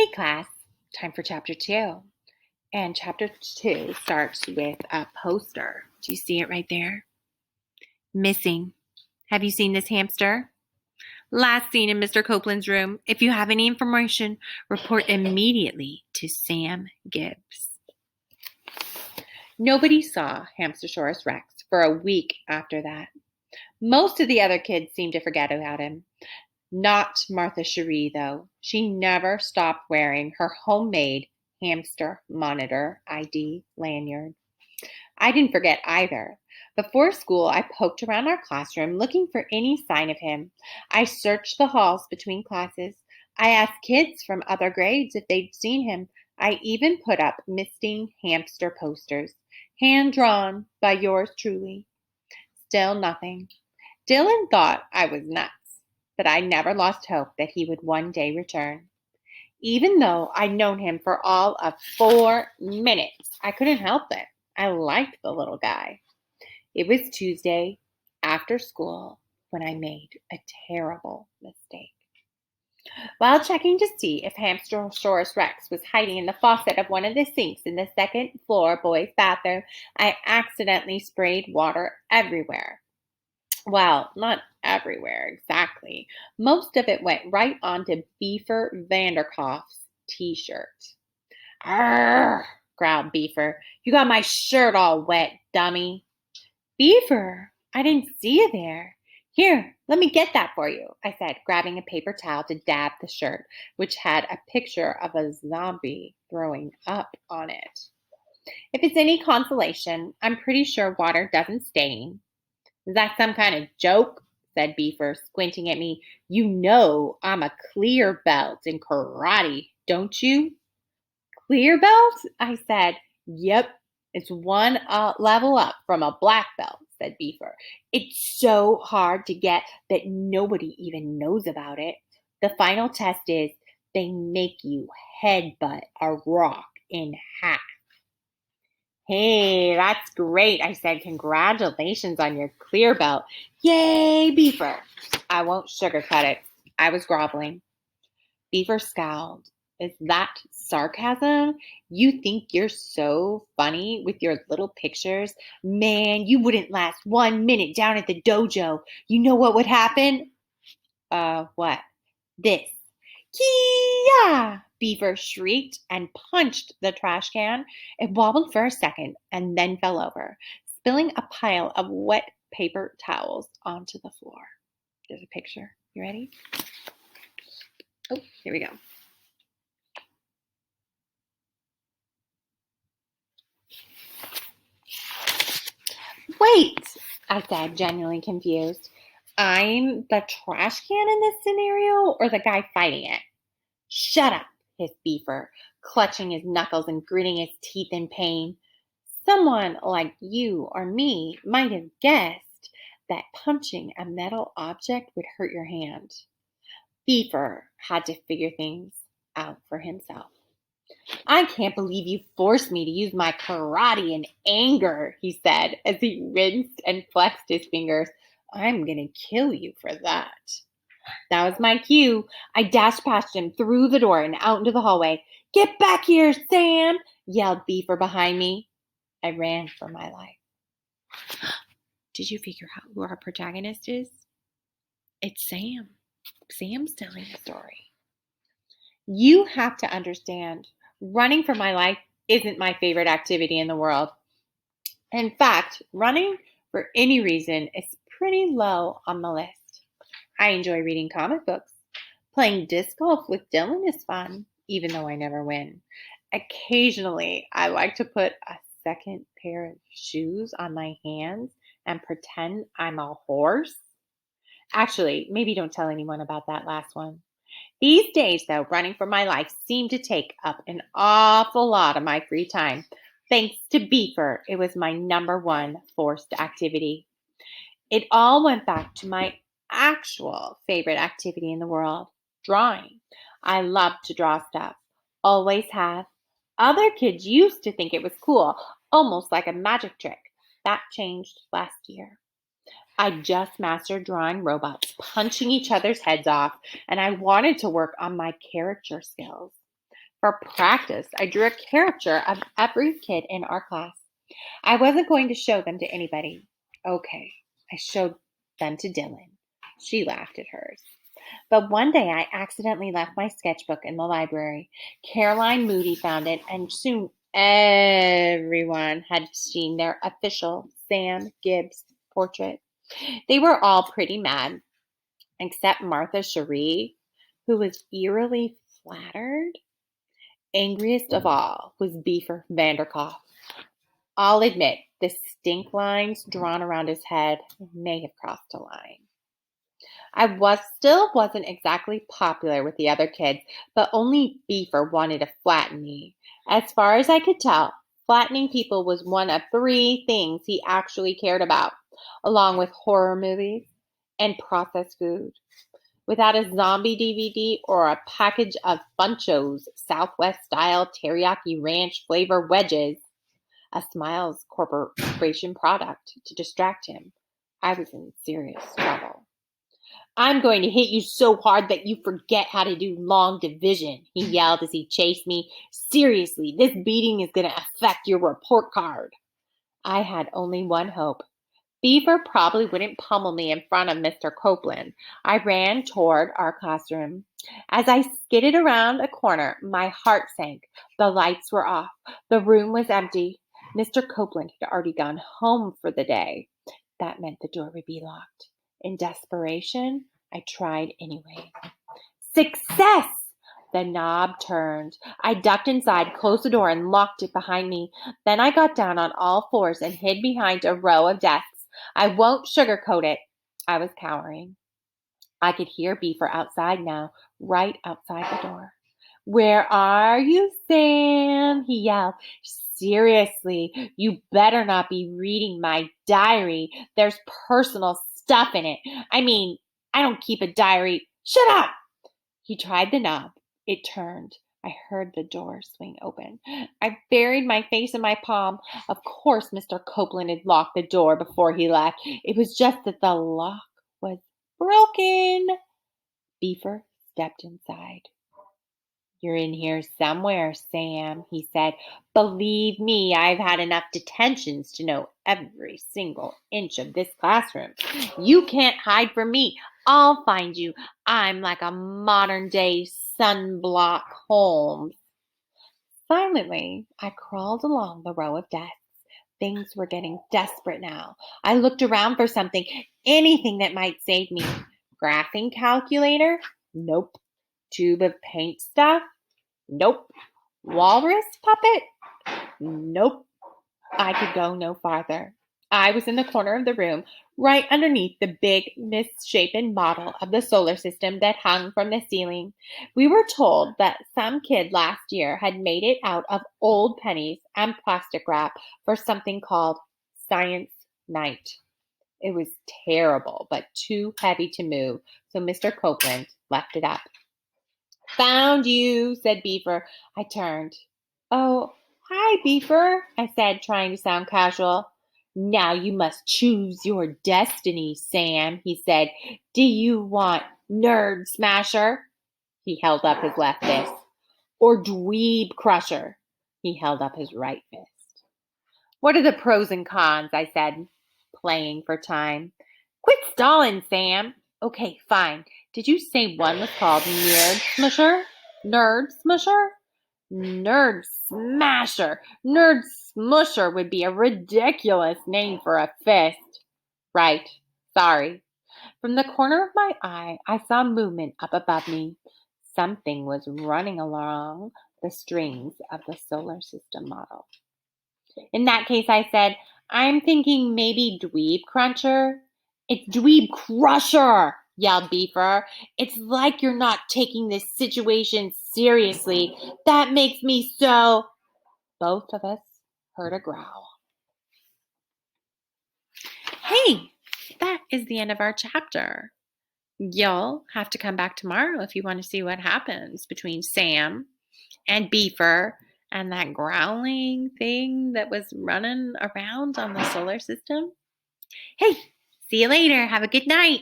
Hey class, time for chapter 2. And chapter 2 starts with a poster. Do you see it right there? Missing. Have you seen this hamster? Last seen in Mr. Copeland's room. If you have any information, report immediately to Sam Gibbs. Nobody saw Hamster-saurus Rex for a week after that. Most of the other kids seemed to forget about him. Not Martha Cherie, though. She never stopped wearing her homemade hamster monitor ID lanyard. I didn't forget either. Before school, I poked around our classroom looking for any sign of him. I searched the halls between classes. I asked kids from other grades if they'd seen him. I even put up missing hamster posters, hand-drawn by yours truly. Still nothing. Dylan thought I was nuts, but I never lost hope that he would one day return. Even though I'd known him for all of 4 minutes, I couldn't help it. I liked the little guy. It was Tuesday after school when I made a terrible mistake. While checking to see if Hamster-saurus Rex was hiding in the faucet of one of the sinks in the second floor boys' bathroom, I accidentally sprayed water everywhere. Well, not everywhere exactly. Most of it went right onto Beaver Vanderkoff's t-shirt. Arrgh, growled Beaver. You got my shirt all wet, dummy. Beaver, I didn't see you there. Here, let me get that for you, I said, grabbing a paper towel to dab the shirt, which had a picture of a zombie throwing up on it. If it's any consolation, I'm pretty sure water doesn't stain. Is that some kind of joke? Said Beaver, squinting at me. You know I'm a clear belt in karate, don't you? Clear belt? I said. Yep, it's one level up from a black belt, said Beaver. It's so hard to get that nobody even knows about it. The final test is they make you headbutt a rock in half. Hey, that's great, I said. Congratulations on your clear belt. Yay, Beaver. I won't sugarcoat it. I was groveling. Beaver scowled. Is that sarcasm? You think you're so funny with your little pictures? Man, you wouldn't last 1 minute down at the dojo. You know what would happen? What? This. Kia! Beaver shrieked and punched the trash can. It wobbled for a second and then fell over, spilling a pile of wet paper towels onto the floor. There's a picture. You ready? Oh, here we go. Wait, I said, genuinely confused. I'm the trash can in this scenario or the guy fighting it? Shut up, hissed Beaver, clutching his knuckles and gritting his teeth in pain. Someone like you or me might have guessed that punching a metal object would hurt your hand. Beaver had to figure things out for himself. I can't believe you forced me to use my karate in anger, he said as he rinsed and flexed his fingers. I'm going to kill you for that. That was my cue. I dashed past him through the door and out into the hallway. Get back here, Sam, yelled Beaver behind me. I ran for my life. Did you figure out who our protagonist is? It's Sam. Sam's telling the story. You have to understand, running for my life isn't my favorite activity in the world. In fact, running for any reason is pretty low on the list. I enjoy reading comic books. Playing disc golf with Dylan is fun, even though I never win. Occasionally, I like to put a second pair of shoes on my hands and pretend I'm a horse. Actually, maybe don't tell anyone about that last one. These days, though, running for my life seemed to take up an awful lot of my free time. Thanks to Beaver, it was my #1 forced activity. It all went back to my actual favorite activity in the world, drawing. I love to draw stuff. Always have. Other kids used to think it was cool, almost like a magic trick. That changed last year. I just mastered drawing robots punching each other's heads off, and I wanted to work on my character skills. For practice, I drew a caricature of every kid in our class. I wasn't going to show them to anybody. Okay, I showed them to Dylan. She laughed at hers. But one day I accidentally left my sketchbook in the library. Caroline Moody found it, and soon everyone had seen their official Sam Gibbs portrait. They were all pretty mad, except Martha Cherie, who was eerily flattered. Angriest of all was Beaver Vanderkoff. I'll admit, the stink lines drawn around his head may have crossed a line. I still wasn't exactly popular with the other kids, but only Beaver wanted to flatten me. As far as I could tell, flattening people was one of 3 things he actually cared about, along with horror movies and processed food. Without a zombie DVD or a package of Buncho's Southwest-style teriyaki ranch flavor wedges, a Smiles Corporation product, to distract him, I was in serious trouble. I'm going to hit you so hard that you forget how to do long division, he yelled as he chased me. Seriously, this beating is going to affect your report card. I had only one hope. Beaver probably wouldn't pummel me in front of Mr. Copeland. I ran toward our classroom. As I skidded around a corner, my heart sank. The lights were off. The room was empty. Mr. Copeland had already gone home for the day. That meant the door would be locked. In desperation, I tried anyway. Success! The knob turned. I ducked inside, closed the door, and locked it behind me. Then I got down on all fours and hid behind a row of desks. I won't sugarcoat it. I was cowering. I could hear Beaver outside now, right outside the door. Where are you, Sam? He yelled. Seriously, you better not be reading my diary. There's personal stuff in it. I mean, I don't keep a diary. Shut up! He tried the knob. It turned. I heard the door swing open. I buried my face in my palm. Of course, Mr. Copeland had locked the door before he left. It was just that the lock was broken. Beaver stepped inside. You're in here somewhere, Sam, he said. Believe me, I've had enough detentions to know every single inch of this classroom. You can't hide from me. I'll find you. I'm like a modern-day sunblock Holmes. Silently, I crawled along the row of desks. Things were getting desperate now. I looked around for something, anything that might save me. Graphing calculator? Nope. Tube of paint stuff? Nope. Walrus puppet? Nope. I could go no farther. I was in the corner of the room, right underneath the big, misshapen model of the solar system that hung from the ceiling. We were told that some kid last year had made it out of old pennies and plastic wrap for something called Science Night. It was terrible, but too heavy to move, so Mr. Copeland left it up. Found you, said Beaver. I turned. Oh, hi, Beaver, I said, trying to sound casual. Now you must choose your destiny, Sam, he said. Do you want Nerd Smasher? He held up his left fist. Or Dweeb Crusher? He held up his right fist. What are the pros and cons? I said, playing for time. Quit stalling, Sam. Okay, fine. Did you say one was called Nerd Smasher? Nerd Smasher? Nerd Smasher. Nerd Smusher would be a ridiculous name for a fist. Right. Sorry. From the corner of my eye, I saw movement up above me. Something was running along the strings of the solar system model. In that case, I said, I'm thinking maybe Dweeb Cruncher. It's Dweeb Crusher, yelled Beaver. It's like you're not taking this situation seriously. That makes me so... Both of us heard a growl. Hey, that is the end of our chapter. You'll have to come back tomorrow if you want to see what happens between Sam and Beaver and that growling thing that was running around on the solar system. Hey, see you later. Have a good night.